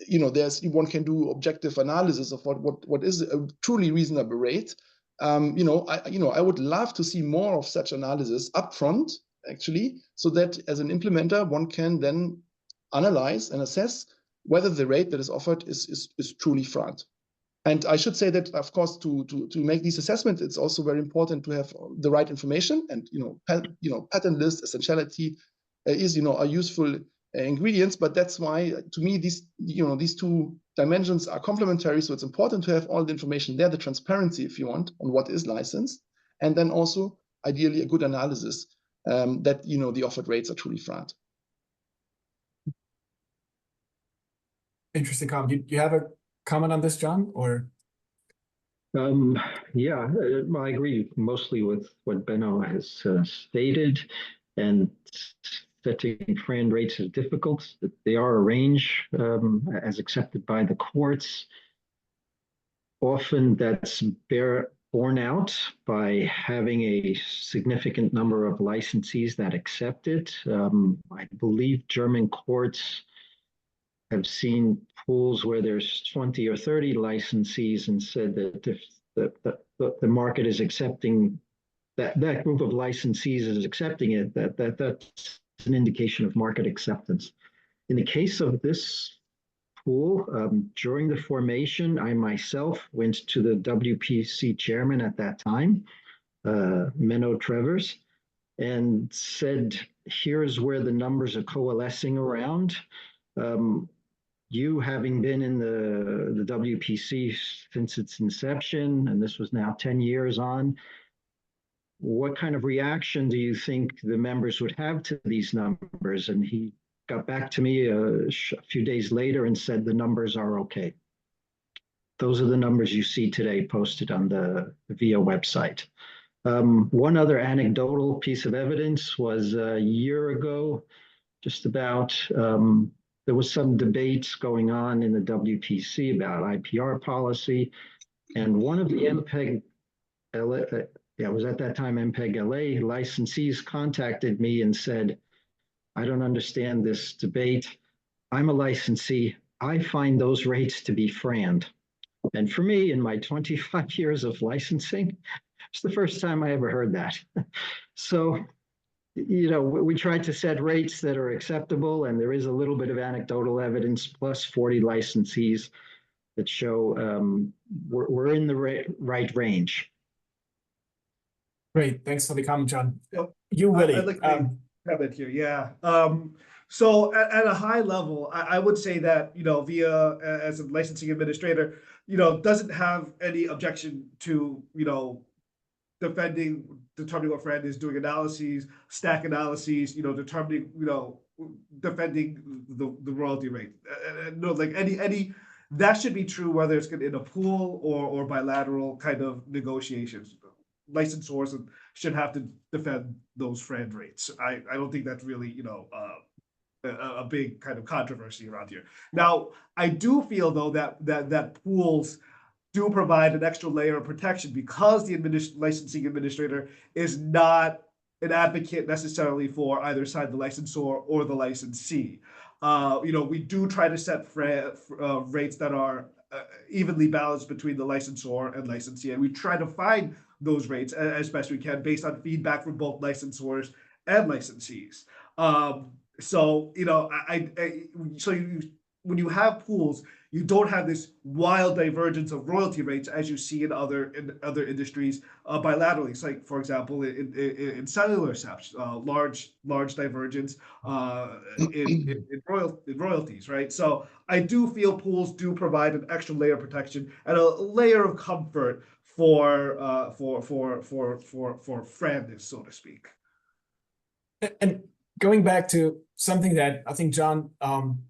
one can do objective analysis of what is a truly reasonable rate. I would love to see more of such analysis upfront, actually, so that as an implementer, one can then analyze and assess whether the rate that is offered is truly front. And I should say that, of course, to make these assessments, it's also very important to have the right information. And pattern list, essentiality are useful ingredients. But that's why, to me, these two dimensions are complementary. So it's important to have all the information there, the transparency, if you want, on what is licensed, and then also ideally a good analysis that the offered rates are truly front. Interesting comment. Do you have a comment on this, John, or? Yeah, I agree mostly with what Benno has stated, and setting friend rates is difficult. They are a range as accepted by the courts. Often that's borne out by having a significant number of licensees that accept it. I believe German courts have seen pools where there's 20 or 30 licensees and said that if the market is accepting that group of licensees is accepting it, that's an indication of market acceptance. In the case of this pool, during the formation, I myself went to the WPC chairman at that time, Benno, and said, here's where the numbers are coalescing around. You having been in the WPC since its inception, and this was now 10 years on, what kind of reaction do you think the members would have to these numbers? And he got back to me a few days later and said the numbers are okay. Those are the numbers you see today posted on the VIA website. One other anecdotal piece of evidence was a year ago, just about, there was some debates going on in the WPC about IPR policy, and one of the MPEG, it was at that time MPEG LA licensees contacted me and said, I don't understand this debate. I'm a licensee. I find those rates to be frand. And for me, in my 25 years of licensing, it's the first time I ever heard that. So, we tried to set rates that are acceptable, and there is a little bit of anecdotal evidence, plus 40 licensees that show we're in the right range. Great, thanks for the comment, John. Yep. You, Willy. I'd like to comment here, yeah. So at a high level, I would say that, VIA as a licensing administrator, doesn't have any objection to, determining what friend is, doing analyses, stack analyses, determining, defending the royalty rate. No, like any that should be true whether it's in a pool or bilateral kind of negotiations. Licensors should have to defend those friend rates. I don't think that's really, a big kind of controversy around here. Now, I do feel though that pools do provide an extra layer of protection because the licensing administrator is not an advocate necessarily for either side, the licensor or the licensee. We do try to set rates that are evenly balanced between the licensor and licensee, and we try to find those rates as best we can based on feedback from both licensors and licensees. When you have pools, you don't have this wild divergence of royalty rates as you see in other industries bilaterally. So, like for example, in cellular SEPs, large divergence in royalties, right? So I do feel pools do provide an extra layer of protection and a layer of comfort for friendness, so to speak. And going back to something that I think John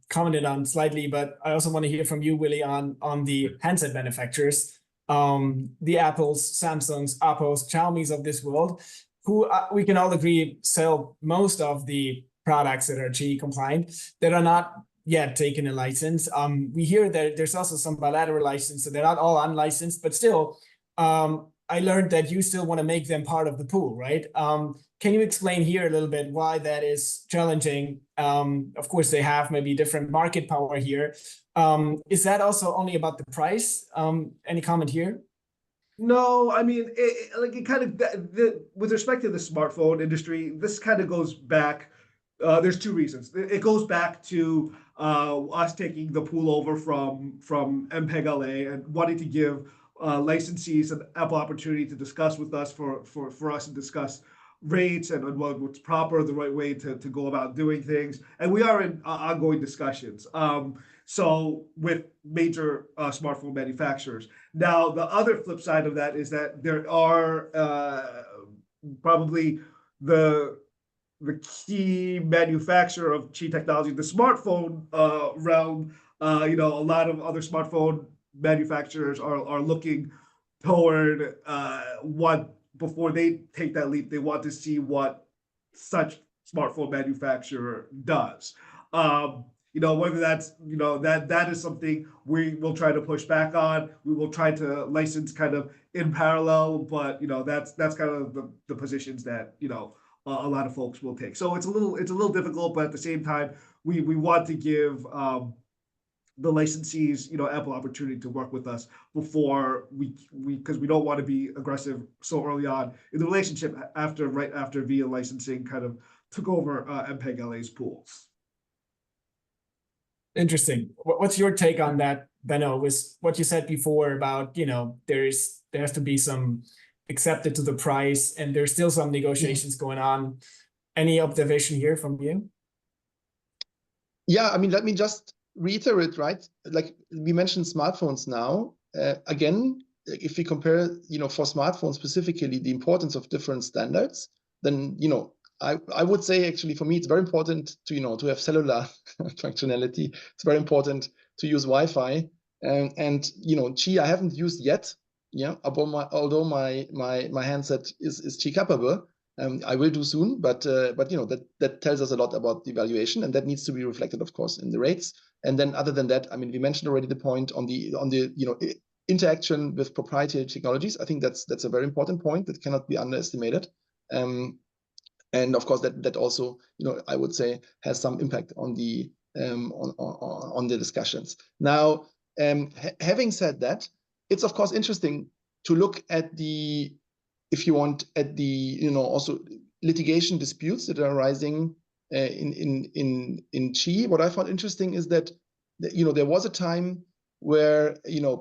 commented on slightly, but I also want to hear from you, Willy, on the handset manufacturers, the Apples, Samsungs, Oppos, Xiaomis of this world, who we can all agree sell most of the products that are Qi compliant that are not yet taken a license. We hear that there's also some bilateral license, so they're not all unlicensed, but still, I learned that you still want to make them part of the pool, right? Can you explain here a little bit why that is challenging? Of course, they have maybe different market power here. Is that also only about the price? Any comment here? No, I mean, with respect to the smartphone industry, this kind of goes back. There's two reasons. It goes back to us taking the pool over from MPEG LA and wanting to give licensees an ample opportunity to discuss with us for us to discuss rates and what's proper, the right way to go about doing things. And we are in ongoing discussions. So with major smartphone manufacturers. Now, the other flip side of that is that there are probably the key manufacturer of Qi technology, the smartphone realm. A lot of other smartphone manufacturers are looking toward before they take that leap, they want to see what such smartphone manufacturer does. Whether that's, that is something we will try to push back on. We will try to license kind of in parallel, but that's kind of the positions that a lot of folks will take. So it's a little difficult, but at the same time, we want to give the licensees, ample opportunity to work with us before because we don't want to be aggressive so early on in the relationship right after VIA licensing kind of took over MPEG LA's pools. Interesting. What's your take on that, Benno, with what you said before about, there has to be some accepted to the price and there's still some negotiations going on. Any observation here from you? Yeah, I mean, let me just reiterate, right? Like we mentioned smartphones now. Again, if we compare, for smartphones specifically, the importance of different standards, then, I would say actually for me, it's very important to, to have cellular functionality. It's very important to use Wi-Fi and Qi I haven't used yet. Yeah, although my handset is Qi capable. I will do soon, but that tells us a lot about the evaluation, and that needs to be reflected, of course, in the rates. And then, other than that, I mean, we mentioned already the point on the interaction with proprietary technologies. I think that's a very important point that cannot be underestimated. And of course, that also I would say has some impact on the discussions. Now, having said that, it's of course interesting to look at the, if you want, at the also litigation disputes that are arising in Qi. What I found interesting is that there was a time where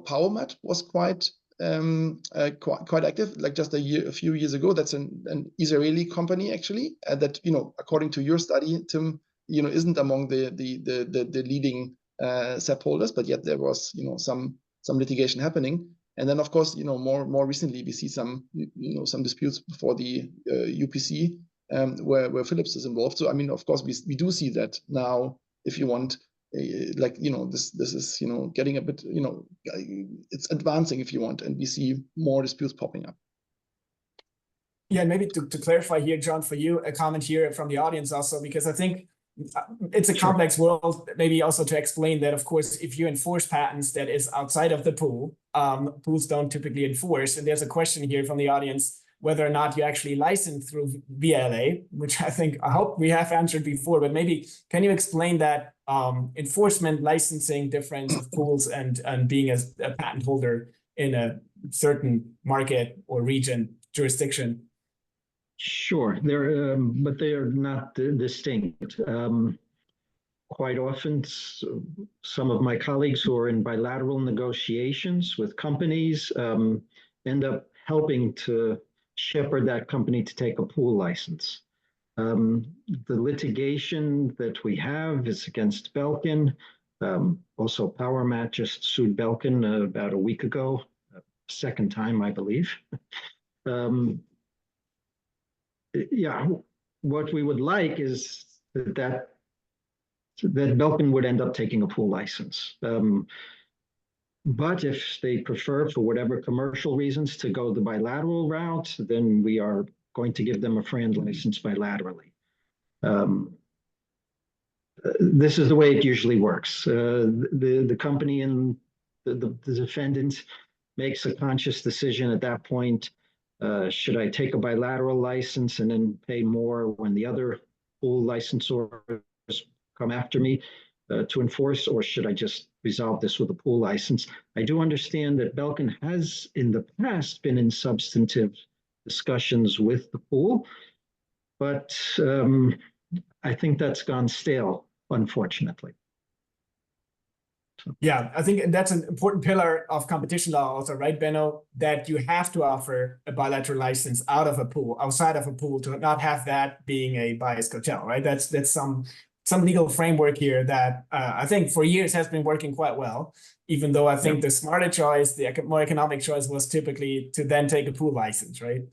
Pohlmann was quite active, like just a few years ago. That's an Israeli company actually that according to your study, Tim, isn't among the leading SEP holders, but yet there was some litigation happening. And then of course more recently we see some some disputes before the UPC where Philips is involved. So I mean, of course we do see that now, if you want. Like this is getting a bit it's advancing, if you want, and we see more disputes popping up. Yeah, maybe to clarify here, John, for you, a comment here from the audience also, because I think it's a complex world, maybe also to explain that, of course, if you enforce patents that is outside of the pool, pools don't typically enforce. And there's a question here from the audience, whether or not you actually license through VLA, which I hope we have answered before, but maybe can you explain that enforcement licensing difference of pools and being a patent holder in a certain market or region jurisdiction? Sure, but they are not distinct. Quite often, some of my colleagues who are in bilateral negotiations with companies end up helping to shepherd that company to take a pool license. The litigation that we have is against Belkin. Also, Pohlmann just sued Belkin about a week ago, second time, I believe. Yeah, what we would like is that Belkin would end up taking a pool license. But if they prefer, for whatever commercial reasons, to go the bilateral route, then we are going to give them a FRAND license bilaterally. This is the way it usually works. The company and the defendant makes a conscious decision at that point. Should I take a bilateral license and then pay more when the other pool licensors come after me to enforce, or should I just resolve this with a pool license? I do understand that Belkin has in the past been in substantive discussions with the pool, but I think that's gone stale, unfortunately. Yeah, I think that's an important pillar of competition law also, right, Benno? That you have to offer a bilateral license outside of a pool, to not have that being a biased cartel, right? That's some legal framework here that I think for years has been working quite well, even though I think the smarter choice, the more economic choice, was typically to then take a pool license, right?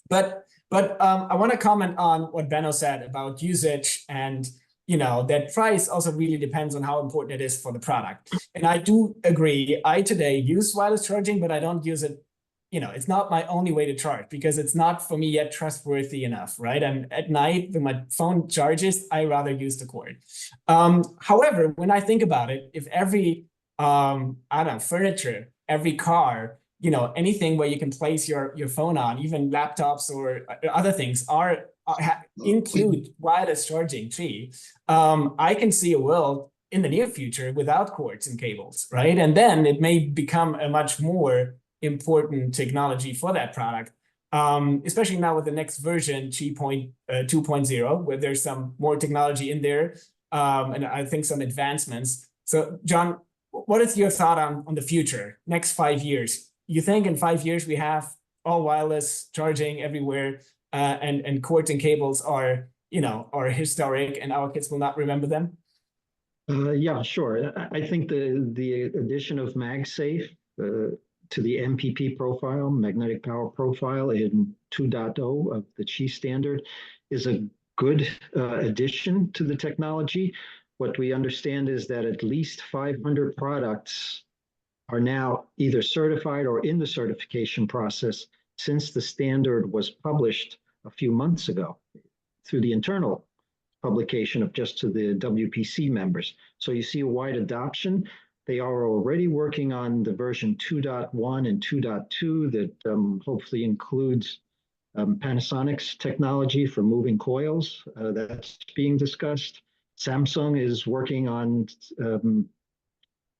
But I want to comment on what Benno said about usage, and that price also really depends on how important it is for the product. And I do agree. I today use wireless charging, but I don't use it. It's not my only way to charge, because it's not for me yet trustworthy enough, right? And at night when my phone charges, I rather use the cord. However, when I think about it, if every furniture, every car, anything where you can place your phone on, even laptops or other things include wireless charging, I can see a world in the near future without cords and cables, right? And then it may become a much more important technology for that product, especially now with the next version, Qi 2.0, where there's some more technology in there, and I think some advancements. So, John, what is your thought on the future, next 5 years? You think in 5 years we have all wireless charging everywhere, and cords and cables are historic, and our kids will not remember them? Yeah, sure. I think the addition of MagSafe to the MPP profile, magnetic power profile, in 2.0 of the Qi standard is a good addition to the technology. What we understand is that at least 500 products are now either certified or in the certification process since the standard was published a few months ago through the internal publication of just to the WPC members. So you see a wide adoption. They are already working on the version 2.1 and 2.2 that hopefully includes Panasonic's technology for moving coils. That's being discussed. Samsung is working on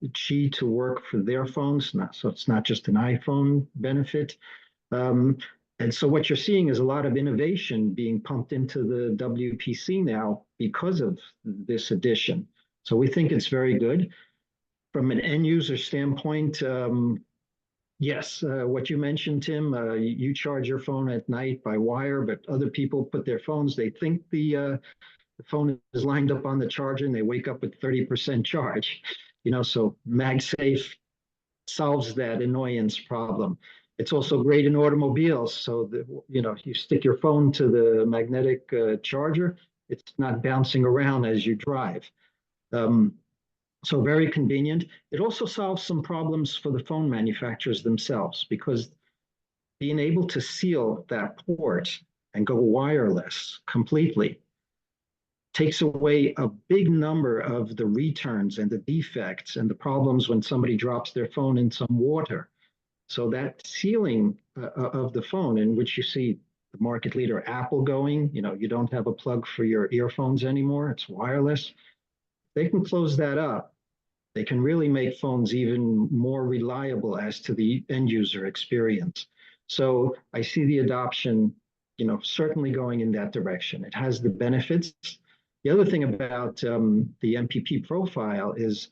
Qi to work for their phones, so it's not just an iPhone benefit. And so what you're seeing is a lot of innovation being pumped into the WPC now because of this addition. So we think it's very good. From an end user standpoint, yes, what you mentioned, Tim, you charge your phone at night by wire, but other people put their phones, they think the phone is lined up on the charger and they wake up with 30% charge. So MagSafe solves that annoyance problem. It's also great in automobiles. So that, you stick your phone to the magnetic charger, it's not bouncing around as you drive. So very convenient. It also solves some problems for the phone manufacturers themselves, because being able to seal that port and go wireless completely takes away a big number of the returns and the defects and the problems when somebody drops their phone in some water. So that sealing of the phone, in which you see the market leader Apple going, you don't have a plug for your earphones anymore, it's wireless. They can close that up. They can really make phones even more reliable as to the end user experience. So I see the adoption, certainly going in that direction. It has the benefits. The other thing about the MPP profile is,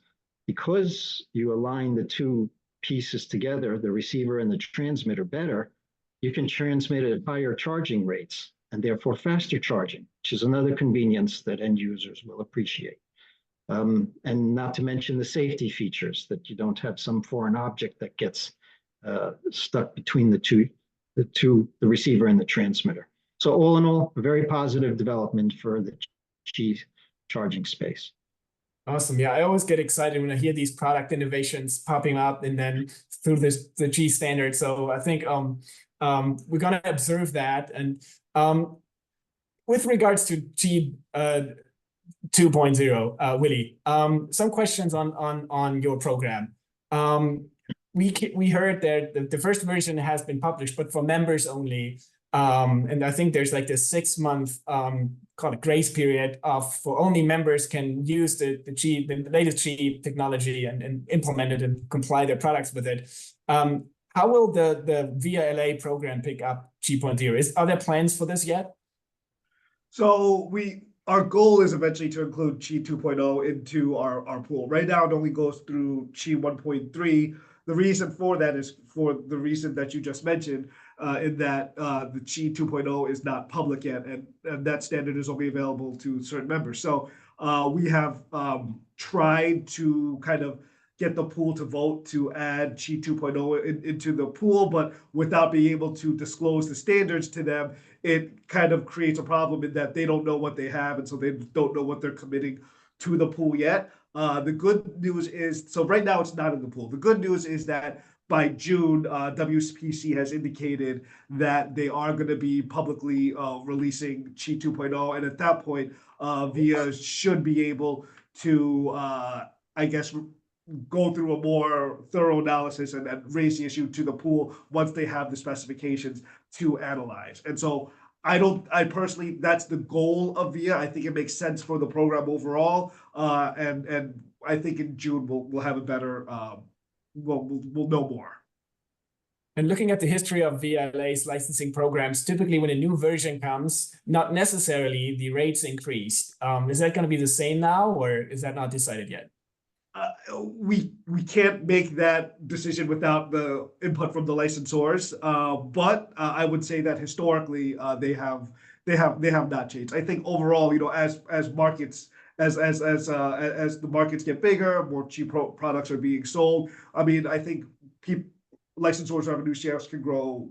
because you align the two pieces together, the receiver and the transmitter, better, you can transmit at higher charging rates and therefore faster charging, which is another convenience that end users will appreciate. And not to mention the safety features, that you don't have some foreign object that gets stuck between the receiver and the transmitter. So all in all, a very positive development for the Qi charging space. Awesome. Yeah, I always get excited when I hear these product innovations popping up and then through the Qi standard. So I think we're going to observe that. And with regards to Qi 2.0, Willy, some questions on your program. We heard that the first version has been published, but for members only. And I think there's like this 6-month called a grace period for only members can use the latest Qi technology and implement it and comply their products with it. How will the VIA LA program pick up Qi 2.0? Are there plans for this yet? So our goal is eventually to include Qi 2.0 into our pool. Right now, it only goes through Qi 1.3. The reason for that is for the reason that you just mentioned, in that the Qi 2.0 is not public yet, and that standard is only available to certain members. So we have tried to kind of get the pool to vote to add Qi 2.0 into the pool, but without being able to disclose the standards to them, it kind of creates a problem in that they don't know what they have, and so they don't know what they're committing to the pool yet. The good news is, so right now it's not in the pool. The good news is that by June, WPC has indicated that they are going to be publicly releasing Qi 2.0, and at that point, VIA should be able to, I guess, go through a more thorough analysis and raise the issue to the pool once they have the specifications to analyze. And so I personally, that's the goal of VIA. I think it makes sense for the program overall. And I think in June we'll have a better, we'll know more. And looking at the history of VIA's licensing programs, typically when a new version comes, not necessarily the rates increase. Is that going to be the same now, or is that not decided yet? We can't make that decision without the input from the licensors, but I would say that historically they have not changed. I think overall, as markets as the markets get bigger, more cheap products are being sold. I mean, I think licensors' revenue shares can grow,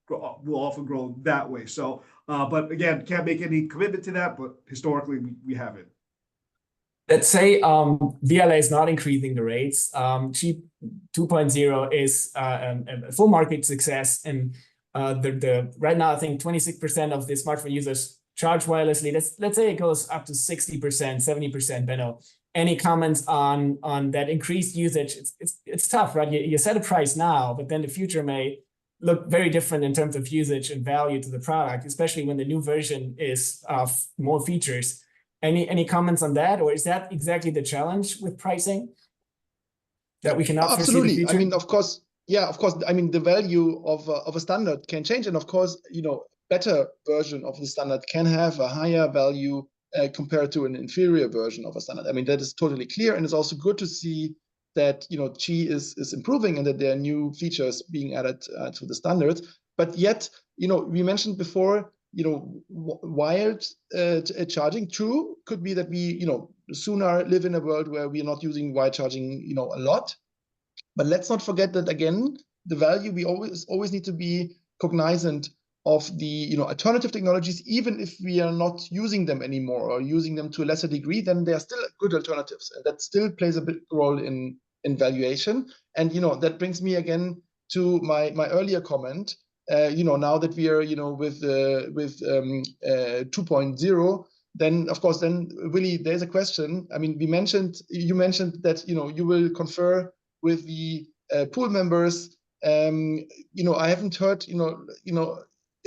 will often grow that way. So, but again, can't make any commitment to that. But historically, we haven't. Let's say VLA is not increasing the rates. Qi 2.0 is a full market success, and right now I think 26% of the smartphone users charge wirelessly. Let's say it goes up to 60%, 70%. Benno, any comments on that increased usage? It's tough, right? You set a price now, but then the future may look very different in terms of usage and value to the product, especially when the new version is of more features. Any comments on that, or is that exactly the challenge with pricing? that we cannot foresee the Absolutely. future? I mean, of course, yeah, of course. I mean, the value of a standard can change, and of course, better version of the standard can have a higher value compared to an inferior version of a standard. I mean, that is totally clear, and it's also good to see that Qi is improving and that there are new features being added to the standards. But yet, we mentioned before, wired charging. True, could be that we sooner live in a world where we are not using wired charging a lot. But let's not forget that, again, the value, we always need to be cognizant of the alternative technologies. Even if we are not using them anymore or using them to a lesser degree, then they are still good alternatives, and that still plays a big role in valuation. And that brings me again to my earlier comment. Now that we are with 2.0, then of course, Willy, there's a question. I mean, you mentioned that you will confer with the pool members. I haven't heard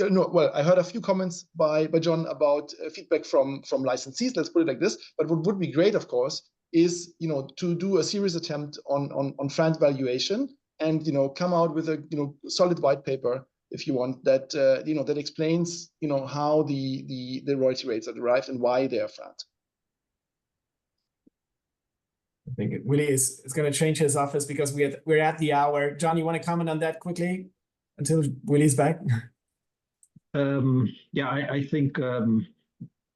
well, I heard a few comments by John about feedback from licensees. Let's put it like this. But what would be great, of course, is to do a serious attempt on France valuation and come out with a solid white paper, if you want, that that explains how the royalty rates are derived and why they are France. I think Willy is going to change his office because we're at the hour. John, you want to comment on that quickly until Willy's back? Yeah, I think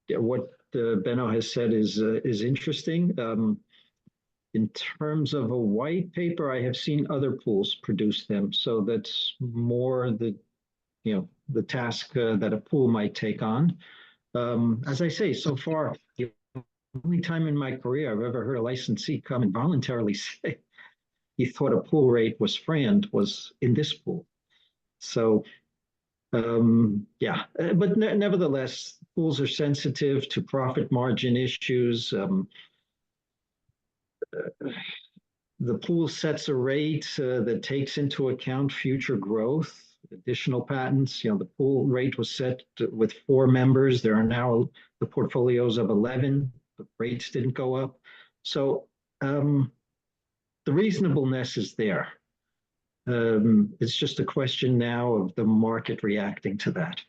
what Benno has said is interesting. In terms of a white paper, I have seen other pools produce them, so that's more the task that a pool might take on. As I say, so far, the only time in my career I've ever heard a licensee come and voluntarily say he thought a pool rate was friend was in this pool. So. Yeah, but nevertheless, pools are sensitive to profit margin issues. The pool sets a rate that takes into account future growth, additional patents. The pool rate was set with 4 members. There are now the portfolios of 11. The rates didn't go up. So the reasonableness is there. It's just a question now of the market reacting to that.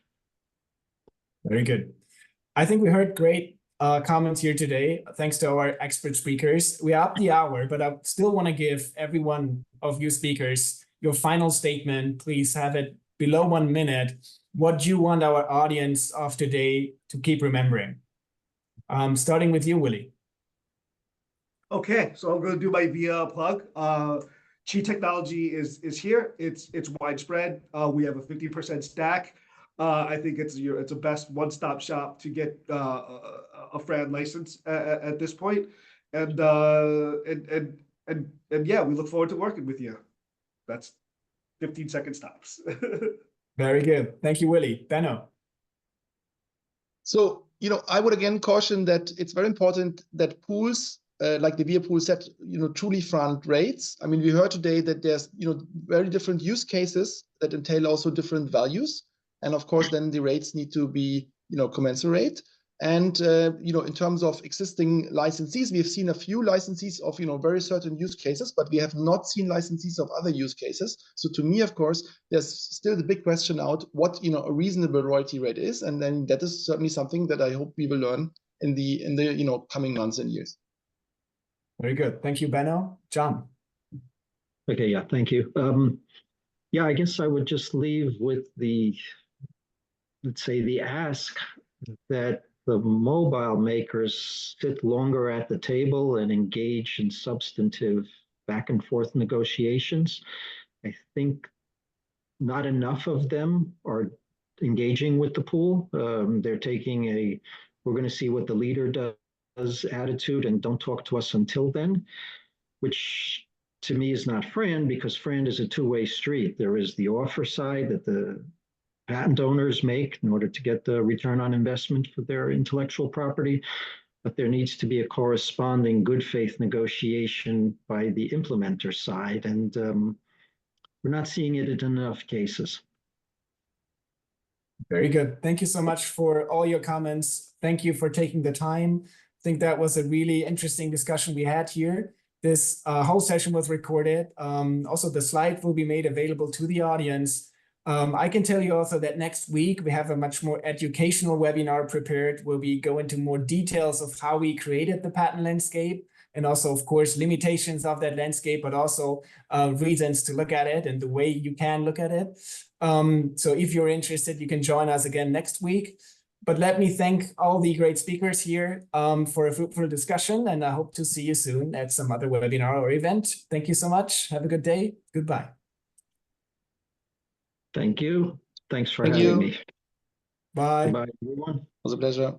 Very good. I think we heard great comments here today. Thanks to our expert speakers. We are up the hour, but I still want to give every one of you speakers your final statement. Please have it below 1 minute. What do you want our audience of today to keep remembering? Starting with you, Willy. Okay, so I'm going to do my VIA plug. Qi technology is here. It's widespread. We have a 50% stack. I think it's a best one-stop shop to get a FRAND license at this point. And yeah, we look forward to working with you. That's 15-second stops. Very good. Thank you, Willy. Benno. So, I would again caution that it's very important that pools like the VIA pool set, truly FRAND rates. I mean, we heard today that there's, very different use cases that entail also different values. And of course, then the rates need to be, commensurate. And, in terms of existing licensees, we have seen a few licensees of, very certain use cases, but we have not seen licensees of other use cases. So to me, of course, there's still the big question out what, a reasonable royalty rate is. And then that is certainly something that I hope we will learn in the coming months and years. Very good. Thank you, Benno. John. Okay, yeah, thank you. Yeah, I guess I would just leave with let's say the ask that the mobile makers sit longer at the table and engage in substantive back and forth negotiations. I think not enough of them are engaging with the pool. They're taking we're going to see what the leader does attitude and don't talk to us until then, which to me is not FRAND, because FRAND is a two-way street. There is the offer side that the patent owners make in order to get the return on investment for their intellectual property, but there needs to be a corresponding good faith negotiation by the implementer side, and we're not seeing it in enough cases. Very good. Thank you so much for all your comments. Thank you for taking the time. I think that was a really interesting discussion we had here. This whole session was recorded. Also, the slide will be made available to the audience. I can tell you also that next week we have a much more educational webinar prepared where we go into more details of how we created the patent landscape and also, of course, limitations of that landscape, but also reasons to look at it and the way you can look at it. So if you're interested, you can join us again next week. But let me thank all the great speakers here for a fruitful discussion, and I hope to see you soon at some other webinar or event. Thank you so much. Have a good day. Goodbye. Thank you. Thanks for Thank having you. me. Bye. Goodbye, everyone. It was a pleasure.